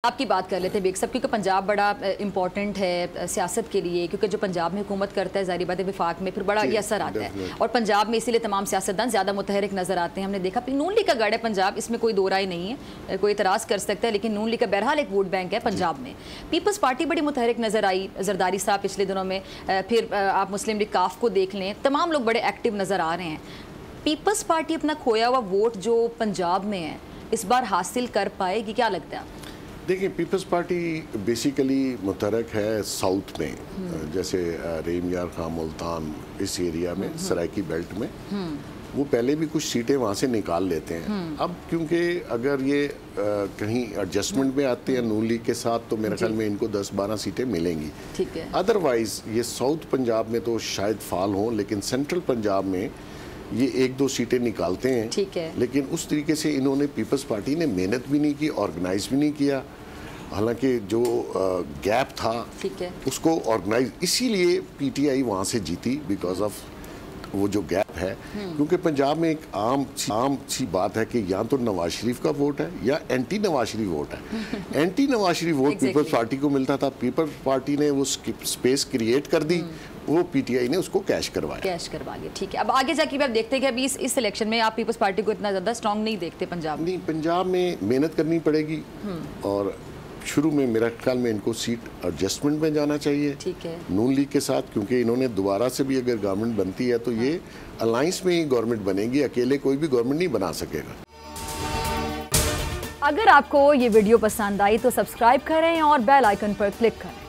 आपकी बात कर लेते हैं बेग साहब, क्योंकि पंजाब बड़ा इंपॉर्टेंट है सियासत के लिए, क्योंकि जो पंजाब में हुकूमत करता है ज़ाहिर बात है विफाक में फिर बड़ा ये असर आता है और पंजाब में इसीलिए तमाम सियासतदान ज़्यादा मुतहरिक नज़र आते हैं। हमने देखा नून लीग का गढ़ है पंजाब, इसमें कोई दो राय नहीं है, कोई इतराज़ कर सकता है, लेकिन नून लीग का बहरहाल एक वोट बैंक है पंजाब में। पीपल्स पार्टी बड़ी मुतहरिक नज़र आई, जरदारी साहब पिछले दिनों में, फिर आप मुस्लिम लीग काफ को देख लें, तमाम लोग बड़े एक्टिव नज़र आ रहे हैं। पीपल्स पार्टी अपना खोया हुआ वोट जो पंजाब में है इस बार हासिल कर पाएगी, क्या लगता है? देखिए, पीपल्स पार्टी बेसिकली मुतहरक है साउथ में, जैसे रेम यार खां मुल्तान इस एरिया में सराइकी बेल्ट में, वो पहले भी कुछ सीटें वहाँ से निकाल लेते हैं। अब क्योंकि अगर ये कहीं एडजस्टमेंट में आते हैं नून लीग के साथ तो मेरे ख्याल में इनको 10-12 सीटें मिलेंगी। ठीक है। अदरवाइज ये साउथ पंजाब में तो शायद फाल हों, लेकिन सेंट्रल पंजाब में ये 1-2 सीटें निकालते हैं। ठीक है। लेकिन उस तरीके से इन्होंने पीपल्स पार्टी ने मेहनत भी नहीं की, ऑर्गेनाइज भी नहीं किया। हालांकि जो गैप था उसको ऑर्गेनाइज, इसीलिए पीटीआई वहाँ से जीती बिकॉज ऑफ वो जो गैप है। क्योंकि पंजाब में एक आम सी बात है कि या तो नवाज शरीफ का वोट है या एंटी नवाज शरीफ वोट है। Anti Nawaz Sharif vote peoples party को मिलता था, पीपल्स पार्टी ने वो स्पेस क्रिएट कर दी, वो पीटीआई ने उसको कैश करवा लिया। ठीक है। अब आगे जाके आप देखते हैं कि अभी इस इलेक्शन में आप पीपल्स पार्टी को इतना ज़्यादा स्ट्रॉन्ग नहीं देखते पंजाब? नहीं, पंजाब में मेहनत करनी पड़ेगी और शुरू में मेरा ख्याल में इनको सीट एडजस्टमेंट में जाना चाहिए। ठीक है। नून लीग के साथ, क्योंकि इन्होंने दोबारा से भी अगर गवर्नमेंट बनती है तो ये अलायंस में ही गवर्नमेंट बनेगी, अकेले कोई भी गवर्नमेंट नहीं बना सकेगा। अगर आपको ये वीडियो पसंद आई तो सब्सक्राइब करें और बेल आइकन पर क्लिक करें।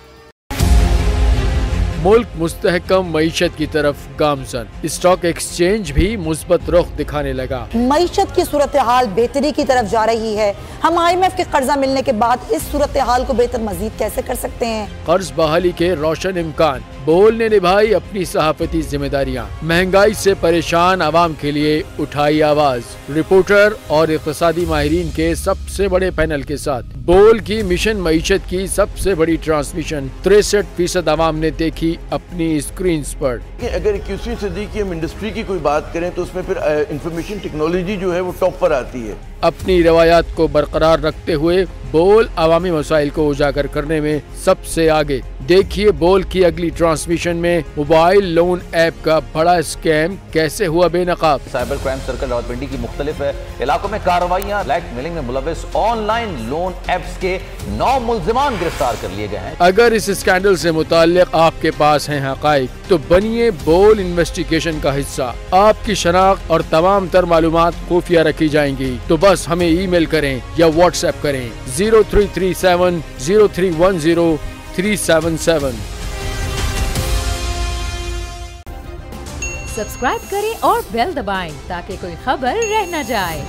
मुल्क मुस्तहकम मईशत की तरफ गामजन, स्टॉक एक्सचेंज भी मुस्बत रुख दिखाने लगा। मईशत की सूरत हाल बेहतरी की तरफ जा रही है। हम IMF के कर्जा मिलने के बाद इस सूरत हाल को बेहतर मजीद कैसे कर सकते हैं? कर्ज बहाली के रोशन इम्कान, बोल ने निभाई अपनी सहाफती जिम्मेदारियाँ, महंगाई से परेशान आवाम के लिए उठाई आवाज। रिपोर्टर और इक़्तिसादी माहिरीन के सबसे बड़े पैनल के साथ बोल की मिशन मईशत की सबसे बड़ी ट्रांसमिशन 63% आवाम ने देखी अपनी स्क्रीन पर। अगर 21वीं सदी की हम इंडस्ट्री की कोई बात करें तो उसमें फिर इंफॉर्मेशन टेक्नोलॉजी जो है वो टॉप पर आती है। अपनी रवायात को बरकरार रखते हुए बोल अवामी मसाइल को उजागर करने में सबसे आगे। देखिए बोल की अगली ट्रांसमिशन में मोबाइल लोन ऐप का बड़ा स्कैम कैसे हुआ बेनकाब। साइबर क्राइम सर्कल रावलपिंडी की मुख्तलिफ इलाकों में कार्रवाइयाँ, ब्लैकमेलिंग में मुलविस ऑनलाइन लोन ऐप्स के 9 मुल्जिमान गिरफ्तार कर लिए गए हैं। अगर इस स्कैंडल से मुताल्लिक आपके पास हैं हकाइक तो बनिए बोल इन्वेस्टिगेशन का हिस्सा। आपकी शनाख्त और तमाम तर मालूमात खुफिया रखी जाएंगी, तो बस हमें ईमेल करें या व्हाट्सएप करें 0337 0310 377। सब्सक्राइब करें और बेल दबाएं ताकि कोई खबर रह न जाए।